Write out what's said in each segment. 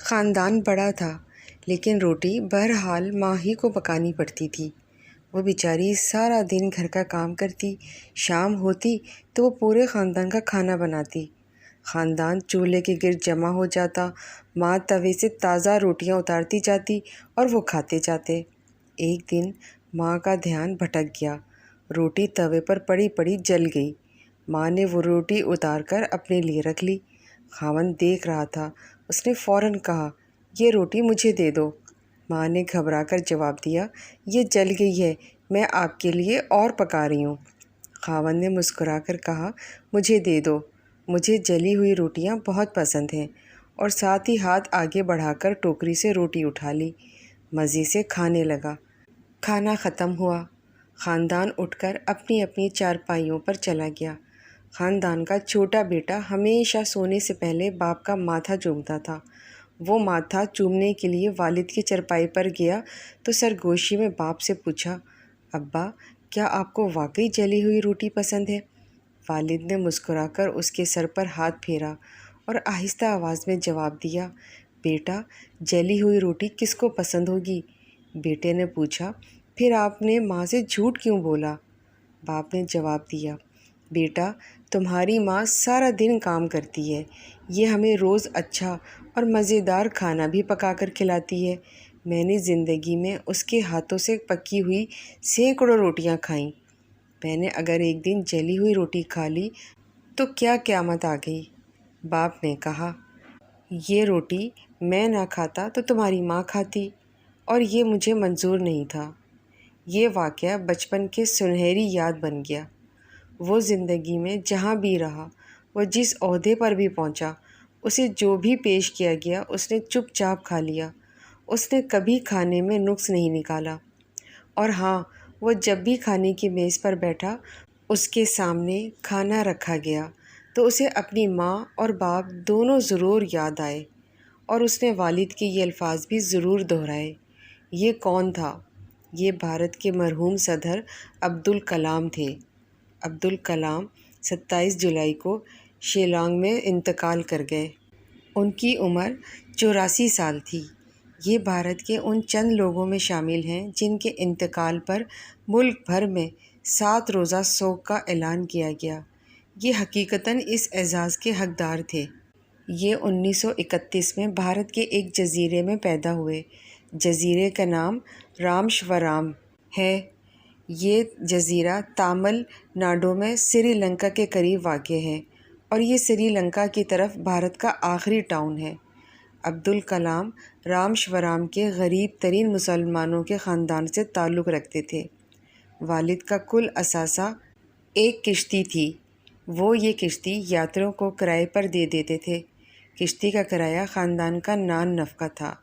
خاندان بڑا تھا لیکن روٹی بہرحال ماں ہی کو پکانی پڑتی تھی۔ وہ بیچاری سارا دن گھر کا کام کرتی، شام ہوتی تو وہ پورے خاندان کا کھانا بناتی۔ خاندان چولہے کے گرد جمع ہو جاتا، ماں توے سے تازہ روٹیاں اتارتی جاتی اور وہ کھاتے جاتے۔ ایک دن ماں کا دھیان بھٹک گیا، روٹی توے پر پڑی پڑی جل گئی۔ ماں نے وہ روٹی اتار کر اپنے لیے رکھ لی۔ خاوند دیکھ رہا تھا، اس نے فوراً کہا، یہ روٹی مجھے دے دو۔ ماں نے گھبرا کر جواب دیا، یہ جل گئی ہے، میں آپ کے لیے اور پکا رہی ہوں۔ خاوند نے مسکرا کر کہا، مجھے دے دو، مجھے جلی ہوئی روٹیاں بہت پسند ہیں، اور ساتھ ہی ہاتھ آگے بڑھا کر ٹوکری سے روٹی اٹھا لی، مزے سے کھانے لگا۔ کھانا ختم ہوا، خاندان اٹھ کر اپنی اپنی چارپائیوں پر چلا گیا۔ خاندان کا چھوٹا بیٹا ہمیشہ سونے سے پہلے باپ کا ماتھا چومتا تھا۔ وہ ماتھا چومنے کے لیے والد کی چارپائی پر گیا تو سرگوشی میں باپ سے پوچھا، ابا کیا آپ کو واقعی جلی ہوئی روٹی پسند ہے؟ والد نے مسکرا کر اس کے سر پر ہاتھ پھیرا اور آہستہ آواز میں جواب دیا، بیٹا جلی ہوئی روٹی کس کو پسند ہوگی؟ بیٹے نے پوچھا، پھر آپ نے ماں سے جھوٹ کیوں بولا؟ باپ نے جواب دیا، بیٹا تمہاری ماں سارا دن کام کرتی ہے، یہ ہمیں روز اچھا اور مزیدار کھانا بھی پکا کر کھلاتی ہے۔ میں نے زندگی میں اس کے ہاتھوں سے پکی ہوئی سینکڑوں روٹیاں کھائیں۔ میں نے اگر ایک دن جلی ہوئی روٹی کھا لی تو کیا قیامت آ گئی؟ باپ نے کہا، یہ روٹی میں نہ کھاتا تو تمہاری ماں کھاتی، اور یہ مجھے منظور نہیں تھا۔ یہ واقعہ بچپن کے سنہری یاد بن گیا۔ وہ زندگی میں جہاں بھی رہا، وہ جس عہدے پر بھی پہنچا، اسے جو بھی پیش کیا گیا اس نے چپ چاپ کھا لیا۔ اس نے کبھی کھانے میں نقص نہیں نکالا، اور ہاں وہ جب بھی کھانے کی میز پر بیٹھا، اس کے سامنے کھانا رکھا گیا تو اسے اپنی ماں اور باپ دونوں ضرور یاد آئے، اور اس نے والد کے یہ الفاظ بھی ضرور دہرائے۔ یہ کون تھا؟ یہ بھارت کے مرحوم صدر عبدالکلام تھے۔ عبدالکلام 27 جولائی کو شیلانگ میں انتقال کر گئے۔ ان کی عمر 84 سال تھی۔ یہ بھارت کے ان چند لوگوں میں شامل ہیں جن کے انتقال پر ملک بھر میں 7 روزہ سوگ کا اعلان کیا گیا۔ یہ حقیقتاً اس اعزاز کے حقدار تھے۔ یہ 1931 میں بھارت کے ایک جزیرے میں پیدا ہوئے۔ جزیرے کا نام رامیشورم ہے۔ یہ جزیرہ تامل ناڈو میں سری لنکا کے قریب واقع ہے، اور یہ سری لنکا کی طرف بھارت کا آخری ٹاؤن ہے۔ عبدالکلام رامیشورم کے غریب ترین مسلمانوں کے خاندان سے تعلق رکھتے تھے۔ والد کا کل اثاثہ ایک کشتی تھی۔ وہ یہ کشتی یاتریوں کو کرائے پر دے دیتے تھے۔ کشتی کا کرایہ خاندان کا نان نفقہ تھا۔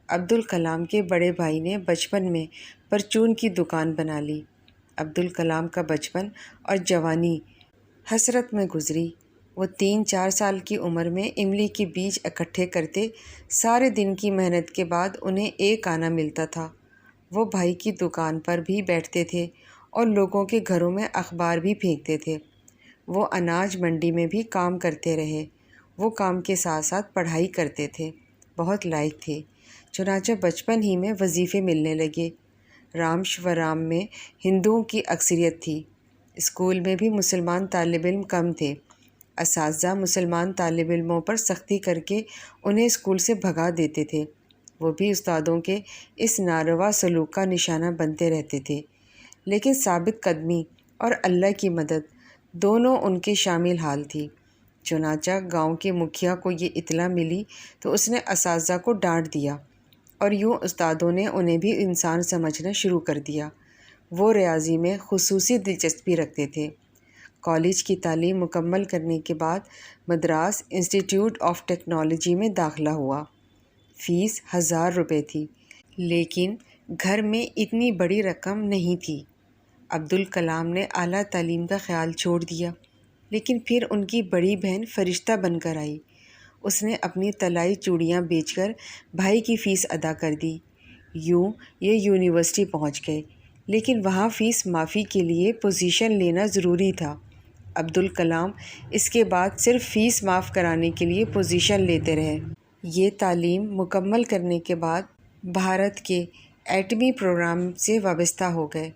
عبدالکلام کے بڑے بھائی نے بچپن میں پرچون کی دکان بنا لی۔ عبدالکلام کا بچپن اور جوانی حسرت میں گزری۔ وہ 3-4 سال کی عمر میں املی کے بیج اکٹھے کرتے، سارے دن کی محنت کے بعد انہیں ایک آنا ملتا تھا۔ وہ بھائی کی دکان پر بھی بیٹھتے تھے اور لوگوں کے گھروں میں اخبار بھی پھینکتے تھے۔ وہ اناج منڈی میں بھی کام کرتے رہے۔ وہ کام کے ساتھ ساتھ پڑھائی کرتے تھے، بہت لائق تھے، چنانچہ بچپن ہی میں وظیفے ملنے لگے۔ رامیشورم میں ہندوؤں کی اکثریت تھی۔ اسکول میں بھی مسلمان طالب علم کم تھے۔ اساتذہ مسلمان طالب علموں پر سختی کر کے انہیں اسکول سے بھگا دیتے تھے۔ وہ بھی استادوں کے اس ناروا سلوک کا نشانہ بنتے رہتے تھے، لیکن ثابت قدمی اور اللہ کی مدد دونوں ان کے شامل حال تھی۔ چنانچہ گاؤں کے مکھیا کو یہ اطلاع ملی تو اس نے اساتذہ کو ڈانٹ دیا، اور یوں استادوں نے انہیں بھی انسان سمجھنا شروع کر دیا۔ وہ ریاضی میں خصوصی دلچسپی رکھتے تھے۔ کالج کی تعلیم مکمل کرنے کے بعد مدراس انسٹی ٹیوٹ آف ٹیکنالوجی میں داخلہ ہوا۔ فیس 1000 روپے تھی، لیکن گھر میں اتنی بڑی رقم نہیں تھی۔ عبدالکلام نے اعلیٰ تعلیم کا خیال چھوڑ دیا، لیکن پھر ان کی بڑی بہن فرشتہ بن کر آئی۔ اس نے اپنی طلائی چوڑیاں بیچ کر بھائی کی فیس ادا کر دی۔ یوں یہ یونیورسٹی پہنچ گئے، لیکن وہاں فیس معافی کے لیے پوزیشن لینا ضروری تھا۔ عبدالکلام اس کے بعد صرف فیس معاف کرانے کے لیے پوزیشن لیتے رہے۔ یہ تعلیم مکمل کرنے کے بعد بھارت کے ایٹمی پروگرام سے وابستہ ہو گئے۔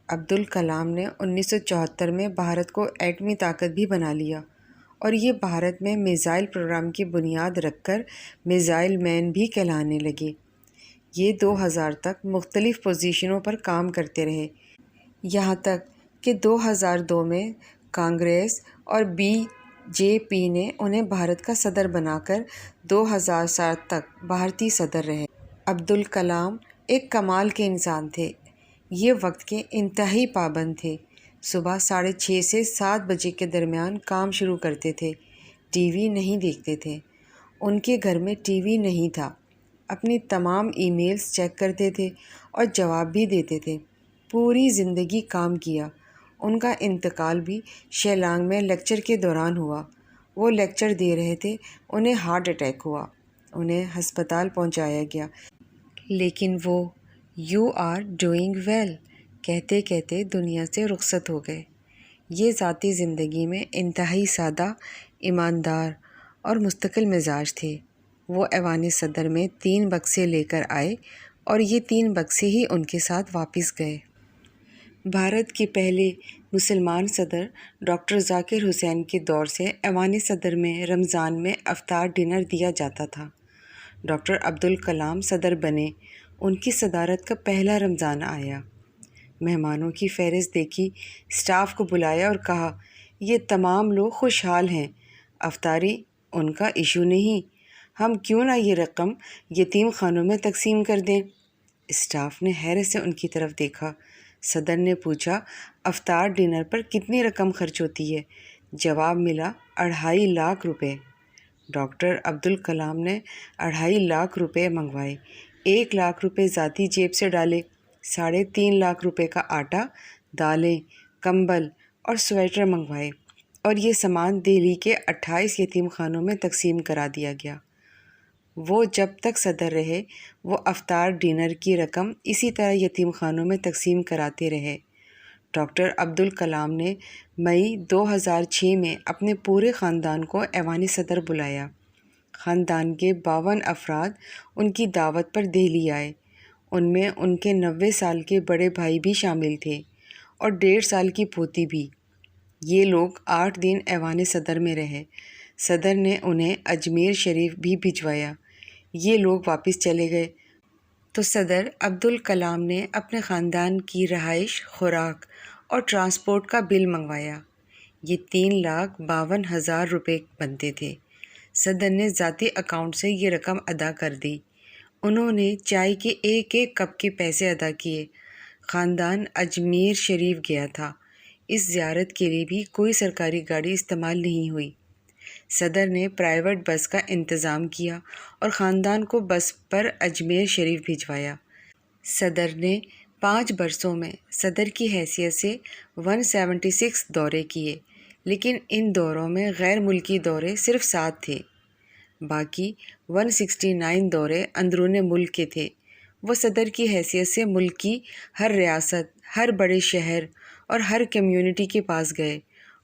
عبدالکلام نے 1974 میں بھارت کو ایٹمی طاقت بھی بنا لیا اور یہ بھارت میں میزائل پروگرام کی بنیاد رکھ کر میزائل مین بھی کہلانے لگے۔ یہ 2000 تک مختلف پوزیشنوں پر کام کرتے رہے، یہاں تک کہ 2002 میں کانگریس اور BJP نے انہیں بھارت کا صدر بنا کر 2007 تک بھارتی صدر رہے۔ عبدالکلام ایک کمال کے انسان تھے۔ یہ وقت کے انتہائی پابند تھے۔ صبح 6:30 سے 7 بجے کے درمیان کام شروع کرتے تھے۔ ٹی وی نہیں دیکھتے تھے۔ ان کے گھر میں ٹی وی نہیں تھا۔ اپنی تمام ای میلز چیک کرتے تھے اور جواب بھی دیتے تھے۔ پوری زندگی کام کیا۔ ان کا انتقال بھی شیلانگ میں لیکچر کے دوران ہوا۔ وہ لیکچر دے رہے تھے، انہیں ہارٹ اٹیک ہوا۔ انہیں ہسپتال پہنچایا گیا، لیکن وہ "یو آر ڈوئنگ ویل" کہتے کہتے دنیا سے رخصت ہو گئے۔ یہ ذاتی زندگی میں انتہائی سادہ، ایماندار اور مستقل مزاج تھے۔ وہ ایوان صدر میں 3 بکسے لے کر آئے اور یہ 3 بکسے ہی ان کے ساتھ واپس گئے۔ بھارت کے پہلے مسلمان صدر ڈاکٹر ذاکر حسین کے دور سے ایوان صدر میں رمضان میں افطار ڈنر دیا جاتا تھا۔ ڈاکٹر عبدالکلام صدر بنے۔ ان کی صدارت کا پہلا رمضان آیا۔ مہمانوں کی فہرست دیکھی، اسٹاف کو بلایا اور کہا، یہ تمام لوگ خوشحال ہیں، افطاری ان کا ایشو نہیں، ہم کیوں نہ یہ رقم یتیم خانوں میں تقسیم کر دیں۔ اسٹاف نے حیرت سے ان کی طرف دیکھا۔ صدر نے پوچھا، افطار ڈنر پر کتنی رقم خرچ ہوتی ہے؟ جواب ملا، 2.5 لاکھ روپے۔ ڈاکٹر عبدالکلام نے 2.5 لاکھ روپے منگوائے، 1 لاکھ روپے ذاتی جیب سے ڈالے، 3.5 لاکھ روپے کا آٹا، دالیں، کمبل اور سویٹر منگوائے اور یہ سامان دہلی کے 28 یتیم خانوں میں تقسیم کرا دیا گیا۔ وہ جب تک صدر رہے، وہ افطار ڈنر کی رقم اسی طرح یتیم خانوں میں تقسیم کراتے رہے۔ ڈاکٹر عبدالکلام نے مئی 2006 میں اپنے پورے خاندان کو ایوان صدر بلایا۔ خاندان کے 52 افراد ان کی دعوت پر دہلی آئے۔ ان میں ان کے 90 سال کے بڑے بھائی بھی شامل تھے اور 1.5 سال کی پوتی بھی۔ یہ لوگ 8 دن ایوان صدر میں رہے۔ صدر نے انہیں اجمیر شریف بھی بھجوایا۔ یہ لوگ واپس چلے گئے تو صدر عبدالکلام نے اپنے خاندان کی رہائش، خوراک اور ٹرانسپورٹ کا بل منگوایا۔ یہ 3,52,000 روپے بنتے تھے۔ صدر نے ذاتی اکاؤنٹ سے یہ رقم ادا کر دی۔ انہوں نے چائے کے ایک ایک کپ کے پیسے ادا کیے۔ خاندان اجمیر شریف گیا تھا۔ اس زیارت کے لیے بھی کوئی سرکاری گاڑی استعمال نہیں ہوئی۔ صدر نے پرائیویٹ بس کا انتظام کیا اور خاندان کو بس پر اجمیر شریف بھجوایا۔ صدر نے 5 برسوں میں صدر کی حیثیت سے 176 دورے کیے، لیکن ان دوروں میں غیر ملکی دورے صرف 7 تھے۔ باقی 169 دورے اندرون ملک کے تھے۔ وہ صدر کی حیثیت سے ملک کی ہر ریاست، ہر بڑے شہر اور ہر کمیونٹی کے پاس گئے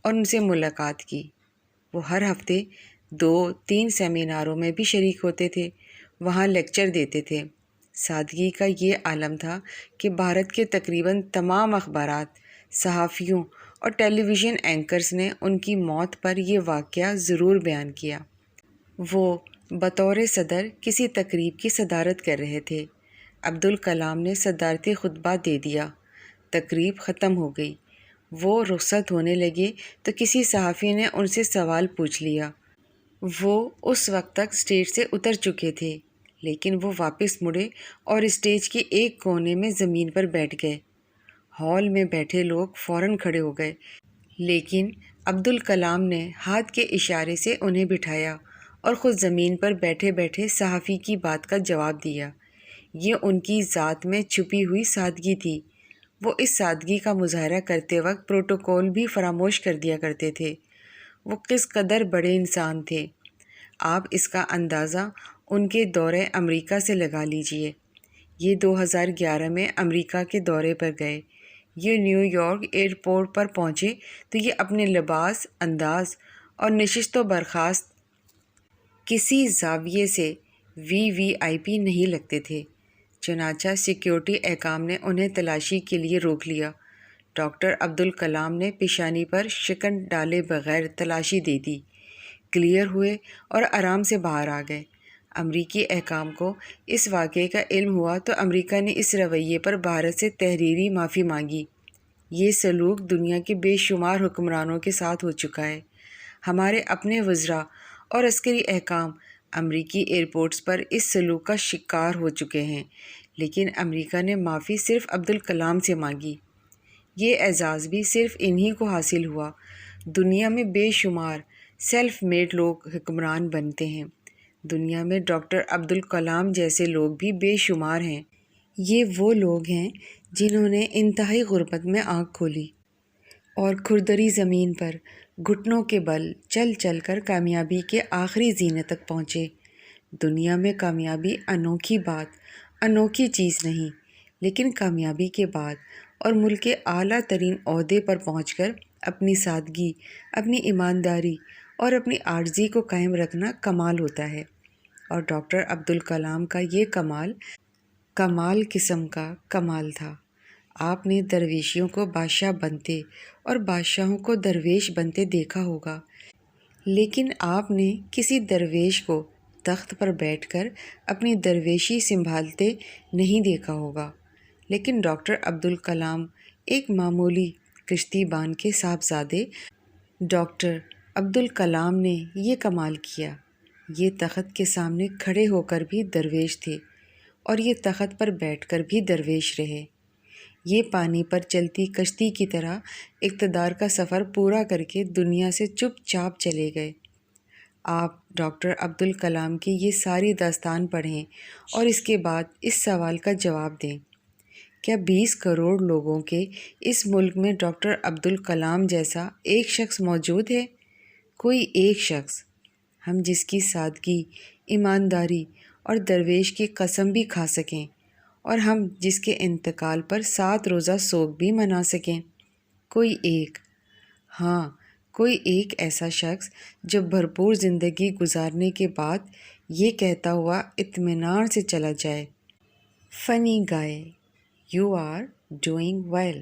اور ان سے ملاقات کی۔ وہ ہر ہفتے 2-3 سیمیناروں میں بھی شریک ہوتے تھے، وہاں لیکچر دیتے تھے۔ سادگی کا یہ عالم تھا کہ بھارت کے تقریباً تمام اخبارات، صحافیوں اور ٹیلی ویژن اینکرز نے ان کی موت پر یہ واقعہ ضرور بیان کیا۔ وہ بطور صدر کسی تقریب کی صدارت کر رہے تھے۔ عبدالکلام نے صدارتی خطبہ دے دیا۔ تقریب ختم ہو گئی۔ وہ رخصت ہونے لگے تو کسی صحافی نے ان سے سوال پوچھ لیا۔ وہ اس وقت تک اسٹیج سے اتر چکے تھے، لیکن وہ واپس مڑے اور اسٹیج کے ایک کونے میں زمین پر بیٹھ گئے۔ ہال میں بیٹھے لوگ فوراً کھڑے ہو گئے، لیکن عبدالکلام نے ہاتھ کے اشارے سے انہیں بٹھایا اور خود زمین پر بیٹھے بیٹھے صحافی کی بات کا جواب دیا۔ یہ ان کی ذات میں چھپی ہوئی سادگی تھی۔ وہ اس سادگی کا مظاہرہ کرتے وقت پروٹوکول بھی فراموش کر دیا کرتے تھے۔ وہ کس قدر بڑے انسان تھے، آپ اس کا اندازہ ان کے دورے امریکہ سے لگا لیجئے۔ یہ 2011 میں امریکہ کے دورے پر گئے۔ یہ نیو یارک ایئرپورٹ پر پہنچے تو یہ اپنے لباس، انداز اور نشست و برخاست کسی زاویے سے VIP نہیں لگتے تھے۔ چنانچہ سیکیورٹی احکام نے انہیں تلاشی کے لیے روک لیا۔ ڈاکٹر عبدالکلام نے پیشانی پر شکن ڈالے بغیر تلاشی دے دی، کلیئر ہوئے اور آرام سے باہر آ گئے۔ امریکی احکام کو اس واقعے کا علم ہوا تو امریکہ نے اس رویے پر بھارت سے تحریری معافی مانگی۔ یہ سلوک دنیا کے بے شمار حکمرانوں کے ساتھ ہو چکا ہے۔ ہمارے اپنے وزراء اور عسکری احکام امریکی ایئرپورٹس پر اس سلوک کا شکار ہو چکے ہیں، لیکن امریکہ نے معافی صرف عبدالکلام سے مانگی۔ یہ اعزاز بھی صرف انہی کو حاصل ہوا۔ دنیا میں بے شمار سیلف میڈ لوگ حکمران بنتے ہیں۔ دنیا میں ڈاکٹر عبدالکلام جیسے لوگ بھی بے شمار ہیں۔ یہ وہ لوگ ہیں جنہوں نے انتہائی غربت میں آنکھ کھولی اور کھردری زمین پر گھٹنوں کے بل چل چل کر کامیابی کے آخری زینے تک پہنچے۔ دنیا میں کامیابی انوکھی بات، انوکھی چیز نہیں، لیکن کامیابی کے بعد اور ملک کے اعلیٰ ترین عہدے پر پہنچ کر اپنی سادگی، اپنی ایمانداری اور اپنی عاجزی کو قائم رکھنا کمال ہوتا ہے۔ اور ڈاکٹر عبدالکلام کا یہ کمال قسم کا کمال تھا۔ آپ نے درویشیوں کو بادشاہ بنتے اور بادشاہوں کو درویش بنتے دیکھا ہوگا، لیکن آپ نے کسی درویش کو تخت پر بیٹھ کر اپنی درویشی سنبھالتے نہیں دیکھا ہوگا۔ لیکن ڈاکٹر عبدالکلام ایک معمولی کشتی بان کے صاحبزادے ڈاکٹر عبدالکلام نے یہ کمال کیا۔ یہ تخت کے سامنے کھڑے ہو کر بھی درویش تھے اور یہ تخت پر بیٹھ کر بھی درویش رہے۔ یہ پانی پر چلتی کشتی کی طرح اقتدار کا سفر پورا کر کے دنیا سے چپ چاپ چلے گئے۔ آپ ڈاکٹر عبدالکلام کی یہ ساری داستان پڑھیں اور اس کے بعد اس سوال کا جواب دیں، کیا 20 کروڑ لوگوں کے اس ملک میں ڈاکٹر عبدالکلام جیسا ایک شخص موجود ہے؟ کوئی ایک شخص، ہم جس کی سادگی، ایمانداری اور درویش کی قسم بھی کھا سکیں اور ہم جس کے انتقال پر 7 روزہ سوگ بھی منا سکیں؟ کوئی ایک، ہاں کوئی ایک ایسا شخص جو بھرپور زندگی گزارنے کے بعد یہ کہتا ہوا اطمینان سے چلا جائے، فنی گائے، یو آر ڈوئنگ ویل۔